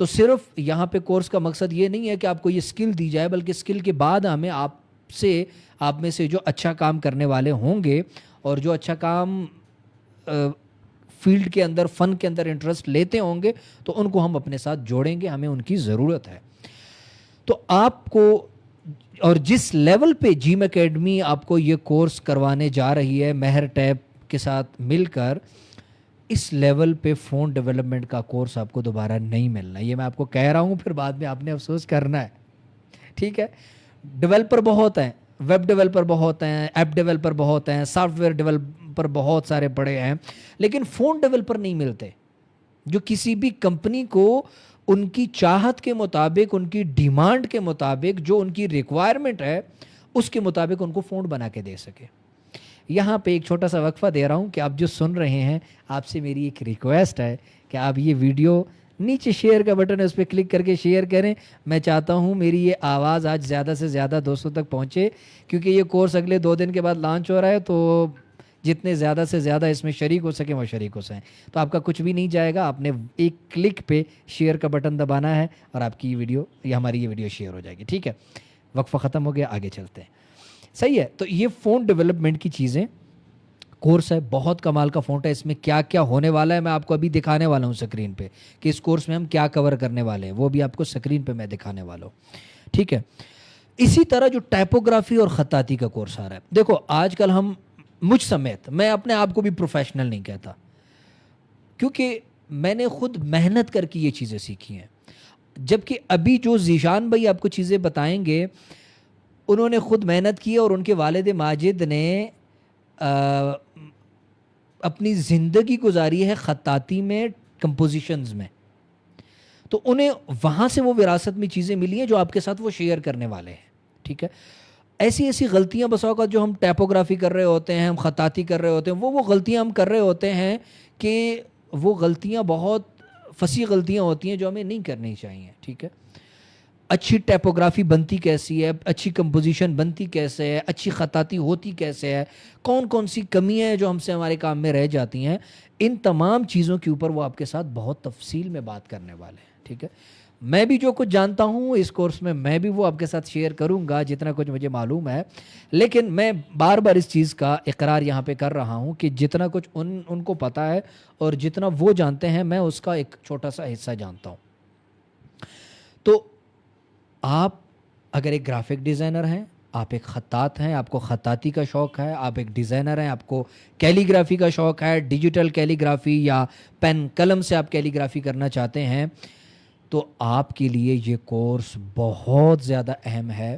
تو صرف یہاں پہ کورس کا مقصد یہ نہیں ہے کہ آپ کو یہ اسکل دی جائے، بلکہ اسکل کے بعد ہمیں آپ میں سے جو اچھا کام کرنے والے ہوں گے اور جو اچھا کام فیلڈ کے اندر، فن کے اندر انٹرسٹ لیتے ہوں گے، تو ان کو ہم اپنے ساتھ جوڑیں گے، ہمیں ان کی ضرورت ہے۔ تو آپ کو، اور جس لیول پہ جیم اکیڈمی آپ کو یہ کورس کروانے جا رہی ہے مہر ٹیب کے ساتھ مل کر، اس لیول پہ فون ڈیولپمنٹ کا کورس آپ کو دوبارہ نہیں ملنا۔ یہ میں آپ کو کہہ رہا ہوں، پھر بعد میں آپ نے افسوس کرنا ہے، ٹھیک ہے؟ ڈیولپر بہت ہیں، ویب ڈیولپر بہت ہیں، ایپ ڈیولپر بہت ہیں، سافٹ ویئر ڈیولپر بہت سارے بڑے ہیں، لیکن فون ڈیولپر نہیں ملتے جو کسی بھی کمپنی کو ان کی چاہت کے مطابق، ان کی ڈیمانڈ کے مطابق، جو ان کی ریکوائرمنٹ ہے اس کے مطابق ان کو فون بنا کے دے سکے۔ یہاں پہ ایک چھوٹا سا وقفہ دے رہا ہوں کہ آپ جو سن رہے ہیں، آپ سے میری ایک ریکویسٹ ہے کہ آپ یہ ویڈیو نیچے شیئر کا بٹن ہے، اس پہ کلک کر کے شیئر کریں۔ میں چاہتا ہوں میری یہ آواز آج زیادہ سے زیادہ دوستوں تک پہنچے، کیونکہ یہ کورس اگلے 2 دن کے بعد لانچ ہو رہا ہے، تو جتنے زیادہ سے زیادہ اس میں شریک ہو سکیں وہ شریک ہو سکیں۔ تو آپ کا کچھ بھی نہیں جائے گا، آپ نے ایک کلک پہ شیئر کا بٹن دبانا ہے اور آپ کی ویڈیو یا ہماری یہ ویڈیو شیئر ہو جائے گی، ٹھیک ہے؟ وقفہ ختم ہو گیا، آگے چلتے ہیں۔ صحیح ہے، تو یہ فون ڈیولپمنٹ کی چیزیں کورس ہے، بہت کمال کا فونٹ ہے۔ اس میں کیا کیا ہونے والا ہے میں آپ کو ابھی دکھانے والا ہوں سکرین پہ، کہ اس کورس میں ہم کیا کور کرنے والے ہیں، وہ بھی آپ کو سکرین پہ میں دکھانے والا ہوں، ٹھیک ہے؟ اسی طرح جو ٹائپوگرافی اور خطاطی کا کورس آ رہا ہے، دیکھو آج کل ہم، مجھ سمیت، میں اپنے آپ کو بھی پروفیشنل نہیں کہتا، کیونکہ میں نے خود محنت کر کے یہ چیزیں سیکھی ہیں، جبکہ ابھی جو ذیشان بھائی آپ کو چیزیں بتائیں گے، انہوں نے خود محنت کی اور ان کے والد ماجد نے اپنی زندگی گزاری ہے خطاطی میں، کمپوزیشنز میں، تو انہیں وہاں سے وہ وراثت میں چیزیں ملی ہیں جو آپ کے ساتھ وہ شیئر کرنے والے ہیں، ٹھیک ہے؟ ایسی غلطیاں بسا اوقات جو ہم ٹائپوگرافی کر رہے ہوتے ہیں، ہم خطاطی کر رہے ہوتے ہیں، وہ غلطیاں ہم کر رہے ہوتے ہیں کہ وہ غلطیاں بہت فصیح غلطیاں ہوتی ہیں جو ہمیں نہیں کرنی چاہیے، ٹھیک ہے؟ اچھی ٹائپوگرافی بنتی کیسی ہے، اچھی کمپوزیشن بنتی کیسے ہے، اچھی خطاطی ہوتی کیسے ہے، کون کون سی کمیاں ہیں جو ہم سے ہمارے کام میں رہ جاتی ہیں، ان تمام چیزوں کے اوپر وہ آپ کے ساتھ بہت تفصیل میں بات کرنے والے ہیں، ٹھیک ہے؟ میں بھی جو کچھ جانتا ہوں اس کورس میں بھی وہ آپ کے ساتھ شیئر کروں گا جتنا کچھ مجھے معلوم ہے، لیکن میں بار بار اس چیز کا اقرار یہاں پہ کر رہا ہوں کہ جتنا کچھ ان کو پتہ ہے اور جتنا وہ جانتے ہیں، میں اس کا ایک چھوٹا سا حصہ جانتا ہوں۔ تو آپ اگر ایک گرافک ڈیزائنر ہیں، آپ ایک خطاط ہیں، آپ کو خطاطی کا شوق ہے، آپ ایک ڈیزائنر ہیں، آپ کو کیلی گرافی کا شوق ہے، ڈیجیٹل کیلی گرافی یا پین قلم سے آپ کیلی گرافی کرنا چاہتے ہیں، تو آپ کے لیے یہ کورس بہت زیادہ اہم ہے۔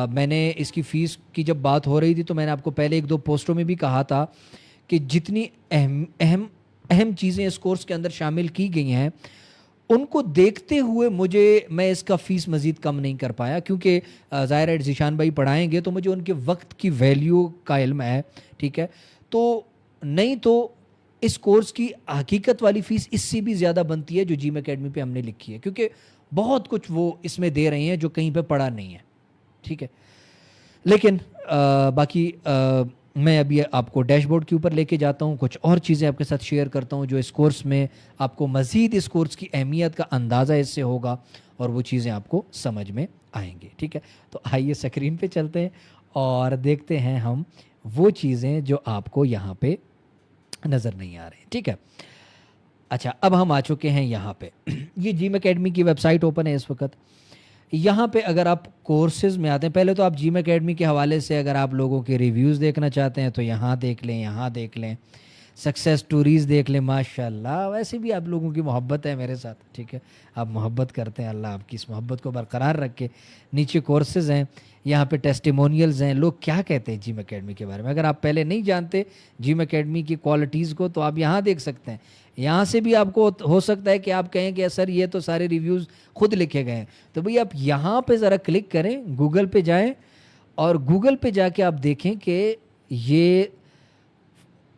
میں نے اس کی فیس کی جب بات ہو رہی تھی تو میں نے آپ کو پہلے 1-2 پوسٹوں میں بھی کہا تھا کہ جتنی اہم چیزیں اس کورس کے اندر شامل کی گئی ہیں، ان کو دیکھتے ہوئے میں اس کا فیس مزید کم نہیں کر پایا، کیونکہ ظاہر ہے ذیشان بھائی پڑھائیں گے تو مجھے ان کے وقت کی ویلیو کا علم ہے، ٹھیک ہے؟ تو نہیں تو اس کورس کی حقیقت والی فیس اس سے بھی زیادہ بنتی ہے جو جیم اکیڈمی پہ ہم نے لکھی ہے، کیونکہ بہت کچھ وہ اس میں دے رہے ہیں جو کہیں پہ پڑھا نہیں ہے، ٹھیک ہے؟ لیکن باقی میں ابھی آپ کو ڈیش بورڈ کے اوپر لے کے جاتا ہوں، کچھ اور چیزیں آپ کے ساتھ شیئر کرتا ہوں جو اس کورس میں آپ کو مزید اس کورس کی اہمیت کا اندازہ اس سے ہوگا اور وہ چیزیں آپ کو سمجھ میں آئیں گی، ٹھیک ہے؟ تو آئیے سکرین پہ چلتے ہیں اور دیکھتے ہیں ہم وہ چیزیں جو آپ کو یہاں پہ نظر نہیں آ رہی، ٹھیک ہے؟ اچھا، اب ہم آ چکے ہیں یہاں پہ، یہ جیم اکیڈمی کی ویب سائٹ اوپن ہے اس وقت۔ یہاں پہ اگر آپ کورسز میں آتے ہیں، پہلے تو آپ جیم اکیڈمی کے حوالے سے اگر آپ لوگوں کے ریویوز دیکھنا چاہتے ہیں تو یہاں دیکھ لیں، یہاں دیکھ لیں، سکسیس سٹوریز دیکھ لیں، ماشاءاللہ ویسے بھی آپ لوگوں کی محبت ہے میرے ساتھ، ٹھیک ہے؟ آپ محبت کرتے ہیں، اللہ آپ کی اس محبت کو برقرار رکھے۔ نیچے کورسز ہیں، یہاں پہ ٹیسٹیمونیلز ہیں، لوگ کیا کہتے ہیں جیم اکیڈمی کے بارے میں۔ اگر آپ پہلے نہیں جانتے جیم اکیڈمی کی کوالٹیز کو تو آپ یہاں دیکھ سکتے ہیں۔ یہاں سے بھی آپ کو ہو سکتا ہے کہ آپ کہیں کہ سر یہ تو سارے ریویوز خود لکھے گئے ہیں، تو بھئی آپ یہاں پہ ذرا کلک کریں، گوگل پہ جائیں اور گوگل پہ جا کے آپ دیکھیں کہ یہ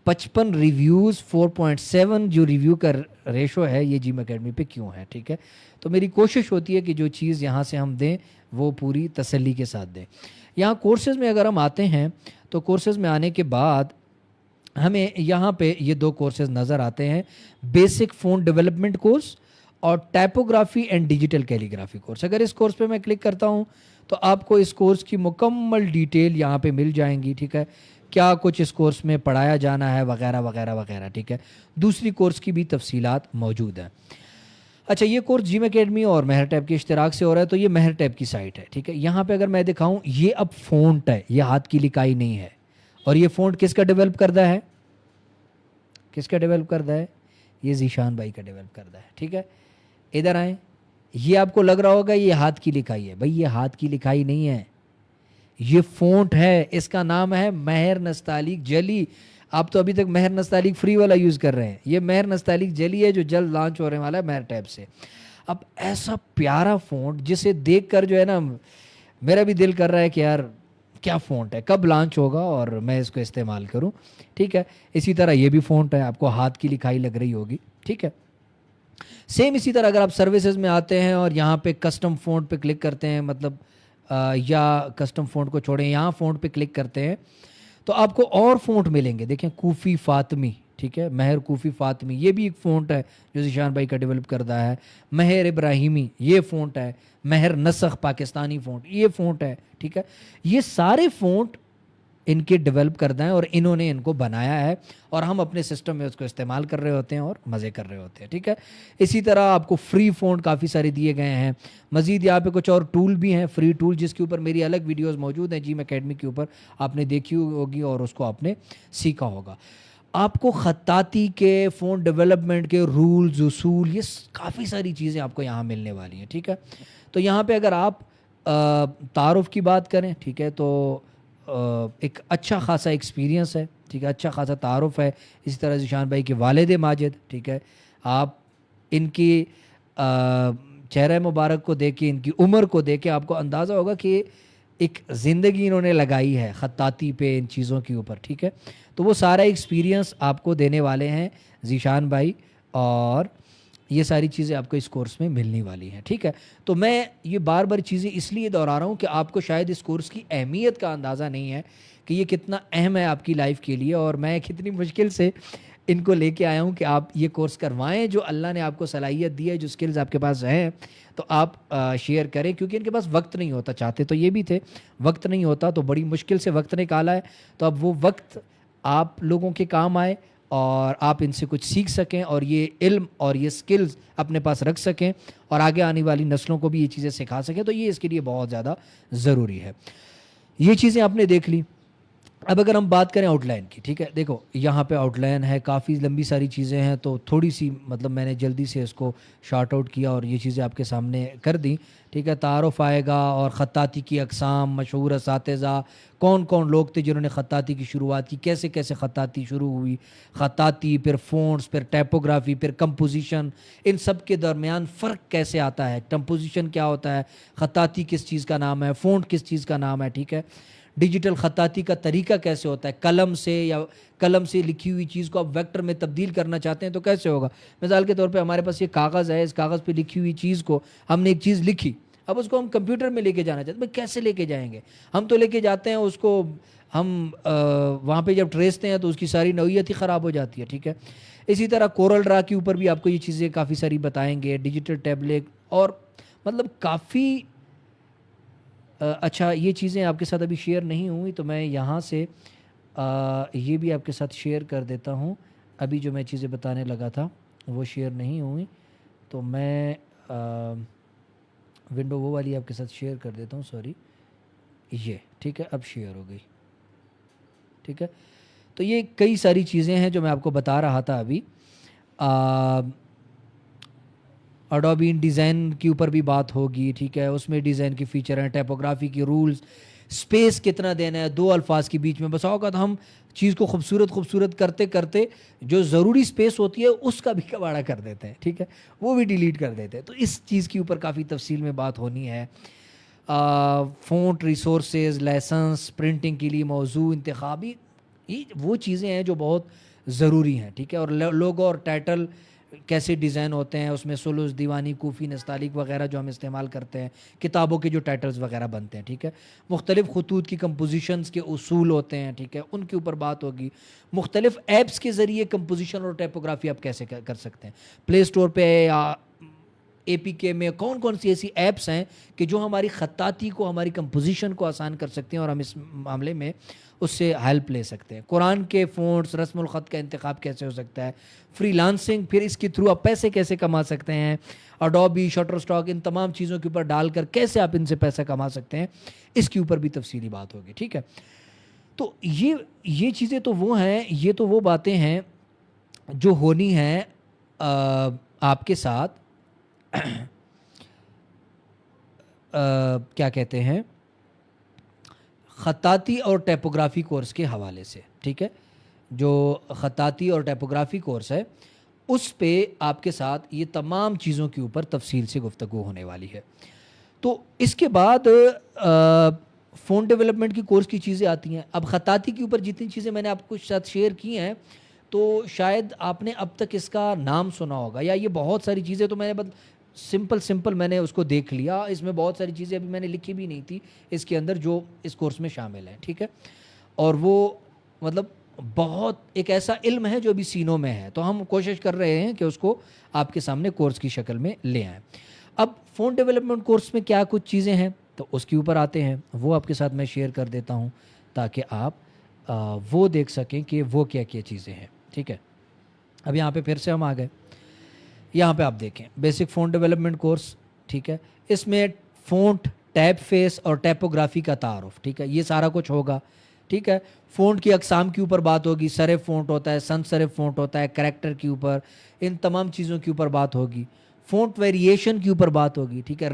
55 ریویوز 4.7 جو ریویو کا ریشو ہے یہ جیم اکیڈمی پہ کیوں ہے، ٹھیک ہے؟ تو میری کوشش ہوتی ہے کہ جو چیز یہاں سے ہم دیں وہ پوری تسلی کے ساتھ دیں۔ یہاں کورسز میں اگر ہم آتے ہیں تو کورسز میں آنے کے بعد ہمیں یہاں پہ یہ 2 کورسز نظر آتے ہیں، بیسک فون ڈیولپمنٹ کورس اور typography and digital calligraphy course. اگر اس کورس پہ میں کلک کرتا ہوں تو آپ کو اس کورس کی مکمل ڈیٹیل یہاں پہ مل جائیں گی, ٹھیک ہے, کیا کچھ اس کورس میں پڑھایا جانا ہے وغیرہ وغیرہ وغیرہ, ٹھیک ہے. دوسری کورس کی بھی تفصیلات موجود ہیں. اچھا, یہ کورس جیم اکیڈمی اور مہر ٹیب کے اشتراک سے ہو رہا ہے. تو یہ مہر ٹیب کی سائٹ ہے, ٹھیک ہے. یہاں پہ اگر میں دکھاؤں, یہ اب فونٹ ہے, یہ ہاتھ کی لکھائی نہیں ہے. اور یہ فونٹ کس کا ڈیولپ کردہ ہے, کس کا ڈیولپ کردہ ہے, یہ ذیشان بھائی کا ڈیولپ کردہ ہے, ٹھیک ہے. ادھر آئیں, یہ آپ کو لگ رہا ہوگا یہ ہاتھ کی لکھائی ہے. بھائی یہ ہاتھ کی لکھائی نہیں ہے, یہ فونٹ ہے. اس کا نام ہے مہر نستعلیق جلی. آپ تو ابھی تک مہر نستعلیق فری والا یوز کر رہے ہیں, یہ مہر نستعلیق جلی ہے جو جلد لانچ ہونے والا ہے مہر ٹیب سے. اب ایسا پیارا فونٹ جسے دیکھ کر جو ہے نا میرا بھی دل کر رہا ہے کہ یار کیا فونٹ ہے, کب لانچ ہوگا اور میں اس کو استعمال کروں, ٹھیک ہے. اسی طرح یہ بھی فونٹ ہے, آپ کو ہاتھ کی لکھائی لگ رہی ہوگی, ٹھیک ہے. سیم اسی طرح اگر آپ سروسز میں آتے ہیں اور یہاں پہ کسٹم فونٹ پہ کلک کرتے ہیں, مطلب یا کسٹم فونٹ کو چھوڑیں, یہاں فونٹ پہ کلک کرتے ہیں تو آپ کو اور فونٹ ملیں گے. دیکھیں کوفی فاطمی, ٹھیک ہے, مہر کوفی فاطمی, یہ بھی ایک فونٹ ہے جو ذیشان بھائی کا ڈیولپ کردہ ہے. مہر ابراہیمی, یہ فونٹ ہے. مہر نسخ پاکستانی فونٹ, یہ فونٹ ہے, ٹھیک ہے. یہ سارے فونٹ ان کے ڈیولپ کردہ ہیں اور انہوں نے ان کو بنایا ہے اور ہم اپنے سسٹم میں اس کو استعمال کر رہے ہوتے ہیں اور مزے کر رہے ہوتے ہیں, ٹھیک ہے. اسی طرح آپ کو فری فونٹ کافی سارے دیے گئے ہیں. مزید یہاں پہ کچھ اور ٹول بھی ہیں, فری ٹول, جس کے اوپر میری الگ ویڈیوز موجود ہیں جیم اکیڈمی کے اوپر, آپ نے دیکھی ہوگی اور اس کو آپ نے سیکھا ہوگا. آپ کو خطاطی کے, فونٹ ڈیولپمنٹ کے رولز, اصول, یہ کافی ساری چیزیں آپ کو یہاں ملنے والی ہیں, ٹھیک ہے. تو یہاں پہ اگر آپ تعارف کی بات کریں, ٹھیک ہے, تو ایک اچھا خاصا ایکسپیرینس ہے, ٹھیک ہے, اچھا خاصا تعارف ہے. اسی طرح ذیشان بھائی کے والد ماجد, ٹھیک ہے, آپ ان کی چہرہ مبارک کو دیکھ کے, ان کی عمر کو دیکھ کے آپ کو اندازہ ہوگا کہ ایک زندگی انہوں نے لگائی ہے خطاطی پہ, ان چیزوں کے اوپر, ٹھیک ہے. تو وہ سارا ایکسپیرینس آپ کو دینے والے ہیں ذیشان بھائی, اور یہ ساری چیزیں آپ کو اس کورس میں ملنے والی ہیں, ٹھیک ہے. تو میں یہ بار بار چیزیں اس لیے دہرا رہا ہوں کہ آپ کو شاید اس کورس کی اہمیت کا اندازہ نہیں ہے کہ یہ کتنا اہم ہے آپ کی لائف کے لیے, اور میں کتنی مشکل سے ان کو لے کے آیا ہوں کہ آپ یہ کورس کروائیں. جو اللہ نے آپ کو صلاحیت دی ہے, جو سکلز آپ کے پاس ہیں, تو آپ شیئر کریں, کیونکہ ان کے پاس وقت نہیں ہوتا. چاہتے تو یہ بھی تھے, وقت نہیں ہوتا, تو بڑی مشکل سے وقت نکالا ہے. تو اب وہ وقت آپ لوگوں کے کام آئے اور آپ ان سے کچھ سیکھ سکیں اور یہ علم اور یہ سکلز اپنے پاس رکھ سکیں اور آگے آنے والی نسلوں کو بھی یہ چیزیں سکھا سکیں. تو یہ اس کے لیے بہت زیادہ ضروری ہے. یہ چیزیں آپ نے دیکھ لی. اب اگر ہم بات کریں آؤٹ لائن کی, ٹھیک ہے, دیکھو یہاں پہ آؤٹ لائن ہے, کافی لمبی ساری چیزیں ہیں, تو تھوڑی سی مطلب میں نے جلدی سے اس کو شارٹ آؤٹ کیا اور یہ چیزیں آپ کے سامنے کر دیں, ٹھیک ہے. تعارف آئے گا اور خطاطی کی اقسام, مشہور اساتذہ, کون کون لوگ تھے جنہوں نے خطاطی کی شروعات کی, کیسے کیسے خطاطی شروع ہوئی, خطاطی, پھر فونٹس, پھر ٹائپوگرافی, پھر کمپوزیشن, ان سب کے درمیان فرق کیسے آتا ہے, کمپوزیشن کیا ہوتا ہے, خطاطی کس چیز کا نام ہے, فونٹ کس چیز کا نام ہے, ٹھیک ہے. ڈیجیٹل خطاطی کا طریقہ کیسے ہوتا ہے, قلم سے یا قلم سے لکھی ہوئی چیز کو آپ ویکٹر میں تبدیل کرنا چاہتے ہیں تو کیسے ہوگا. مثال کے طور پہ ہمارے پاس یہ کاغذ ہے, اس کاغذ پہ لکھی ہوئی چیز کو ہم نے ایک چیز لکھی, اب اس کو ہم کمپیوٹر میں لے کے جانا چاہتے ہیں, کیسے لے کے جائیں گے. ہم تو لے کے جاتے ہیں اس کو, ہم وہاں پہ جب ٹریستے ہیں تو اس کی ساری نوعیت ہی خراب ہو جاتی ہے, ٹھیک ہے. اسی طرح کورل ڈرا کے اوپر بھی آپ کو یہ چیزیں کافی ساری بتائیں گے, ڈیجیٹل ٹیبلیٹ, اور مطلب کافی اچھا. یہ چیزیں آپ کے ساتھ ابھی شیئر نہیں ہوئی تو میں یہاں سے یہ بھی آپ کے ساتھ شیئر کر دیتا ہوں. ابھی جو میں چیزیں بتانے لگا تھا وہ شیئر نہیں ہوئی, تو میں ونڈو وہ والی آپ کے ساتھ شیئر کر دیتا ہوں, سوری, یہ ٹھیک ہے, اب شیئر ہو گئی, ٹھیک ہے. تو یہ کئی ساری چیزیں ہیں جو میں آپ کو بتا رہا تھا ابھی. اڈوبی ڈیزائن کے اوپر بھی بات ہوگی, ٹھیک ہے, اس میں ڈیزائن کی فیچر ہیں, ٹائپوگرافی کی رولز, سپیس کتنا دینا ہے دو الفاظ کے بیچ میں. بس اوقات ہم چیز کو خوبصورت کرتے کرتے جو ضروری سپیس ہوتی ہے اس کا بھی کباڑا کر دیتے ہیں, ٹھیک ہے, وہ بھی ڈیلیٹ کر دیتے ہیں. تو اس چیز کے اوپر کافی تفصیل میں بات ہونی ہے. فونٹ ریسورسز, لائسنس, پرنٹنگ کے لیے موضوع انتخابی, یہ وہ چیزیں ہیں جو بہت ضروری ہیں, ٹھیک ہے. اور لوگو اور ٹائٹل کیسے ڈیزائن ہوتے ہیں, اس میں سلوس, دیوانی, کوفی, نستعلیق وغیرہ جو ہم استعمال کرتے ہیں, کتابوں کے جو ٹائٹلز وغیرہ بنتے ہیں, ٹھیک ہے. مختلف خطوط کی کمپوزیشنز کے اصول ہوتے ہیں, ٹھیک ہے, ان کے اوپر بات ہوگی. مختلف ایپس کے ذریعے کمپوزیشن اور ٹائپوگرافی آپ کیسے کر سکتے ہیں. پلے اسٹور پہ یا APK میں کون کون سی ایسی ایپس ہیں کہ جو ہماری خطاطی کو, ہماری کمپوزیشن کو آسان کر سکتے ہیں اور ہم اس معاملے میں اس سے ہیلپ لے سکتے ہیں. قرآن کے فونٹس, رسم الخط کا انتخاب کیسے ہو سکتا ہے, فری لانسنگ, پھر اس کے تھرو آپ پیسے کیسے کما سکتے ہیں, اڈوبی, شٹر اسٹاک, ان تمام چیزوں کے اوپر ڈال کر کیسے آپ ان سے پیسہ کما سکتے ہیں, اس کے اوپر بھی تفصیلی بات ہوگی. ٹھیک ہے, تو یہ چیزیں تو وہ ہیں, یہ تو وہ باتیں ہیں جو ہونی ہیں آپ کے ساتھ کیا کہتے ہیں, خطاطی اور ٹیپوگرافی کورس کے حوالے سے. ٹھیک ہے, جو خطاطی اور ٹیپوگرافی کورس ہے اس پہ آپ کے ساتھ یہ تمام چیزوں کے اوپر تفصیل سے گفتگو ہونے والی ہے. تو اس کے بعد فون ڈیولپمنٹ کی کورس کی چیزیں آتی ہیں. اب خطاطی کے اوپر جتنی چیزیں میں نے آپ کو ساتھ شیئر کی ہیں تو شاید آپ نے اب تک اس کا نام سنا ہوگا, یا یہ بہت ساری چیزیں تو میں نے بس سمپل میں نے اس کو دیکھ لیا. اس میں بہت ساری چیزیں ابھی میں نے لکھی بھی نہیں تھی اس کے اندر جو اس کورس میں شامل ہیں. ٹھیک ہے, اور وہ مطلب بہت ایک ایسا علم ہے جو ابھی سینوں میں ہے, تو ہم کوشش کر رہے ہیں کہ اس کو آپ کے سامنے کورس کی شکل میں لے آئیں. اب فون ڈیولپمنٹ کورس میں کیا کچھ چیزیں ہیں تو اس کے اوپر آتے ہیں, وہ آپ کے ساتھ میں شیئر کر دیتا ہوں تاکہ آپ وہ دیکھ سکیں کہ وہ کیا کیا چیزیں ہیں. ٹھیک ہے, اب یہاں پہ پھر سے ہم آ گئے, یہاں پہ آپ دیکھیں بیسک فون ڈیولپمنٹ کورس. ٹھیک ہے, اس میں فونٹ, ٹیپ فیس اور ٹیپوگرافی کا تعارف. ٹھیک ہے, یہ سارا کچھ ہوگا. ٹھیک ہے, فونٹ کی اقسام کے اوپر بات ہوگی, سرف فونٹ ہوتا ہے, سن سرف فونٹ ہوتا ہے, کریکٹر کے اوپر, ان تمام چیزوں کے اوپر بات ہوگی. فونٹ ویریشن کے اوپر بات ہوگی. ٹھیک ہے,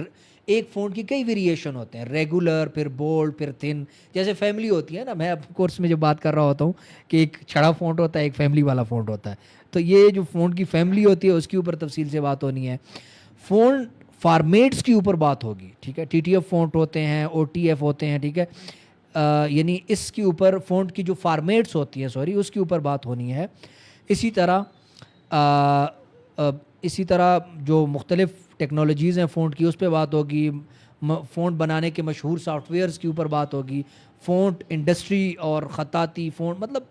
ایک فونٹ کی کئی ویریشن ہوتے ہیں, ریگولر, پھر بولڈ, پھر تھن, جیسے فیملی ہوتی ہے نا. میں اب کورس میں جو بات کر رہا ہوتا ہوں کہ ایک چھڑا فونٹ ہوتا ہے, ایک فیملی والا فونٹ ہوتا ہے, تو یہ جو فونٹ کی فیملی ہوتی ہے اس کے اوپر تفصیل سے بات ہونی ہے. فونٹ فارمیٹس کے اوپر بات ہوگی. ٹھیک ہے, TTF فونٹ ہوتے ہیں, OTF ہوتے ہیں. ٹھیک ہے, یعنی اس کے اوپر فونٹ کی جو فارمیٹس ہوتی ہیں اس کے اوپر بات ہونی ہے. اسی طرح جو مختلف ٹیکنالوجیز ہیں فونٹ کی اس پہ بات ہوگی. فونٹ بنانے کے مشہور سافٹ ویئرس کے اوپر بات ہوگی. فونٹ انڈسٹری اور خطاطی فونٹ, مطلب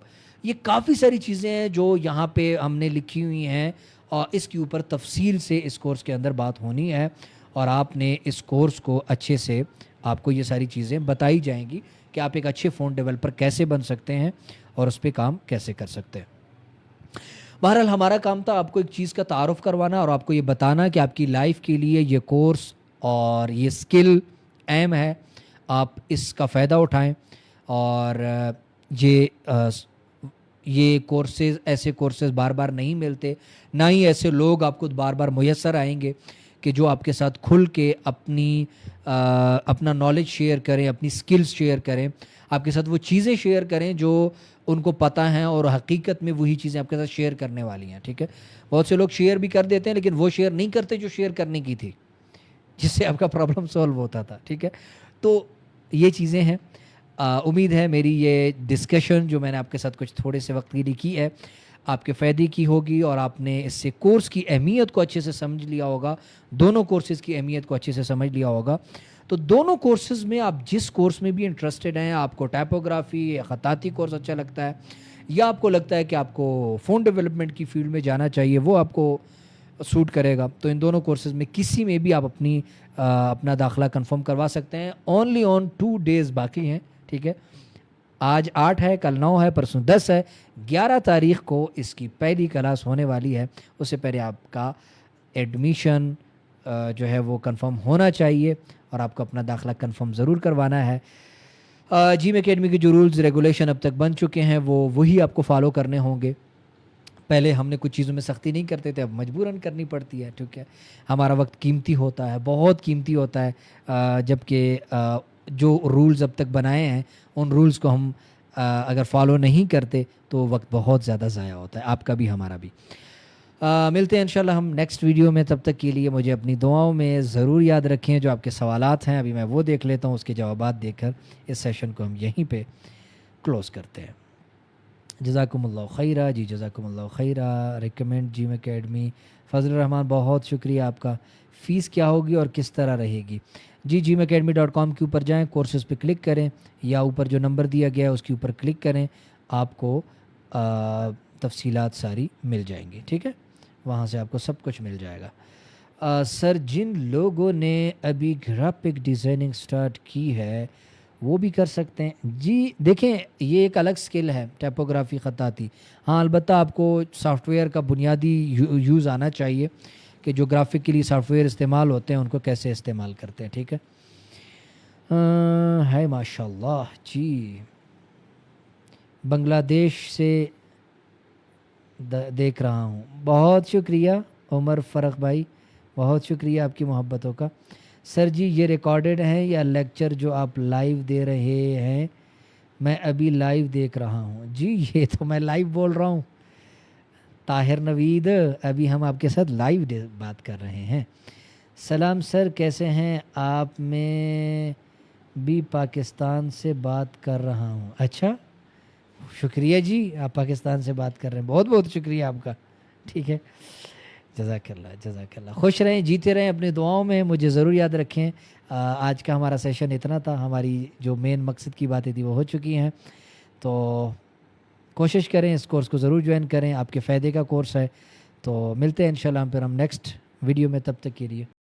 یہ کافی ساری چیزیں ہیں جو یہاں پہ ہم نے لکھی ہوئی ہیں, اور اس کے اوپر تفصیل سے اس کورس کے اندر بات ہونی ہے. اور آپ نے اس کورس کو اچھے سے, آپ کو یہ ساری چیزیں بتائی جائیں گی کہ آپ ایک اچھے فون ڈیولپر کیسے بن سکتے ہیں اور اس پہ کام کیسے کر سکتے ہیں. بہرحال ہمارا کام تھا آپ کو ایک چیز کا تعارف کروانا اور آپ کو یہ بتانا کہ آپ کی لائف کے لیے یہ کورس اور یہ اسکل اہم ہے, آپ اس کا فائدہ اٹھائیں. اور یہ کورسز, ایسے کورسز بار بار نہیں ملتے, نہ ہی ایسے لوگ آپ کو بار بار میسر آئیں گے کہ جو آپ کے ساتھ کھل کے اپنا نالج شیئر کریں, اپنی سکلز شیئر کریں, آپ کے ساتھ وہ چیزیں شیئر کریں جو ان کو پتہ ہیں اور حقیقت میں وہی چیزیں آپ کے ساتھ شیئر کرنے والی ہیں. ٹھیک ہے, بہت سے لوگ شیئر بھی کر دیتے ہیں لیکن وہ شیئر نہیں کرتے جو شیئر کرنے کی تھی, جس سے آپ کا پرابلم سولو ہوتا تھا. ٹھیک ہے, تو یہ چیزیں ہیں. امید ہے میری یہ ڈسکشن جو میں نے آپ کے ساتھ کچھ تھوڑے سے وقت کے لیے کی ہے آپ کے فائدے کی ہوگی, اور آپ نے اس سے کورس کی اہمیت کو اچھے سے سمجھ لیا ہوگا, دونوں کورسز کی اہمیت کو اچھے سے سمجھ لیا ہوگا. تو دونوں کورسز میں آپ جس کورس میں بھی انٹرسٹڈ ہیں, آپ کو ٹائپوگرافی یا خطاطی کورس اچھا لگتا ہے, یا آپ کو لگتا ہے کہ آپ کو فون ڈیولپمنٹ کی فیلڈ میں جانا چاہیے, وہ آپ کو سوٹ کرے گا, تو ان دونوں کورسز میں کسی میں بھی آپ اپنا داخلہ کنفرم کروا سکتے ہیں. اونلی آن 2 days باقی ہیں. ٹھیک ہے, آج 8 ہے, کل 9 ہے, پرسوں 10 ہے, 11 تاریخ کو اس کی پہلی کلاس ہونے والی ہے. اس سے پہلے آپ کا ایڈمیشن جو ہے وہ کنفرم ہونا چاہیے اور آپ کو اپنا داخلہ کنفرم ضرور کروانا ہے. جیم اکیڈمی کے جو رولز ریگولیشن اب تک بن چکے ہیں وہی آپ کو فالو کرنے ہوں گے. پہلے ہم نے کچھ چیزوں میں سختی نہیں کرتے تھے, اب مجبوراً کرنی پڑتی ہے. ٹھیک ہے, ہمارا وقت قیمتی ہوتا ہے, بہت قیمتی ہوتا ہے, جبکہ جو رولز اب تک بنائے ہیں ان رولز کو ہم اگر فالو نہیں کرتے تو وقت بہت زیادہ ضائع ہوتا ہے, آپ کا بھی ہمارا بھی. ملتے ہیں انشاءاللہ ہم نیکسٹ ویڈیو میں. تب تک کے لیے مجھے اپنی دعاؤں میں ضرور یاد رکھیں. جو آپ کے سوالات ہیں ابھی میں وہ دیکھ لیتا ہوں, اس کے جوابات دے کر اس سیشن کو ہم یہیں پہ کلوز کرتے ہیں. جزاکم اللہ خیرہ. جی جزاکم اللہ خیرہ. ریکمینڈ جیم اکیڈمی. فضل الرحمان بہت شکریہ آپ کا. فیس کیا ہوگی اور کس طرح رہے گی؟ جی gmakeademy.com کے اوپر جائیں, کورسز پہ کلک کریں, یا اوپر جو نمبر دیا گیا ہے اس کے اوپر کلک کریں, آپ کو تفصیلات ساری مل جائیں گی. ٹھیک ہے, وہاں سے آپ کو سب کچھ مل جائے گا. سر جن لوگوں نے ابھی گرافک ڈیزائننگ سٹارٹ کی ہے وہ بھی کر سکتے ہیں. جی دیکھیں یہ ایک الگ سکل ہے ٹائپوگرافی خطاطی. ہاں البتہ آپ کو سافٹ ویئر کا بنیادی یوز آنا چاہیے کہ جو گرافک کے لیے سافٹ ویئر استعمال ہوتے ہیں ان کو کیسے استعمال کرتے ہیں. ٹھیک ہے ماشاء اللہ. جی بنگلہ دیش سے دیکھ رہا ہوں. بہت شکریہ عمر فرق بھائی, بہت شکریہ آپ کی محبتوں کا. سر جی یہ ریکارڈڈ ہیں یا لیکچر جو آپ لائیو دے رہے ہیں؟ میں ابھی لائیو دیکھ رہا ہوں. جی یہ تو میں لائیو بول رہا ہوں. طاہر نوید ابھی ہم آپ کے ساتھ لائیو بات کر رہے ہیں. سلام سر کیسے ہیں آپ؟ میں بھی پاکستان سے بات کر رہا ہوں. اچھا شکریہ جی, آپ پاکستان سے بات کر رہے ہیں, بہت بہت شکریہ آپ کا. ٹھیک ہے جزاک اللہ جزاک اللہ. خوش رہیں جیتے رہیں, اپنی دعاؤں میں مجھے ضرور یاد رکھیں. آج کا ہمارا سیشن اتنا تھا, ہماری جو مین مقصد کی باتیں تھی وہ ہو چکی ہیں. تو کوشش کریں اس کورس کو ضرور جوائن کریں, آپ کے فائدے کا کورس ہے. تو ملتے ہیں انشاءاللہ پھر ہم نیکسٹ ویڈیو میں, تب تک کے لیے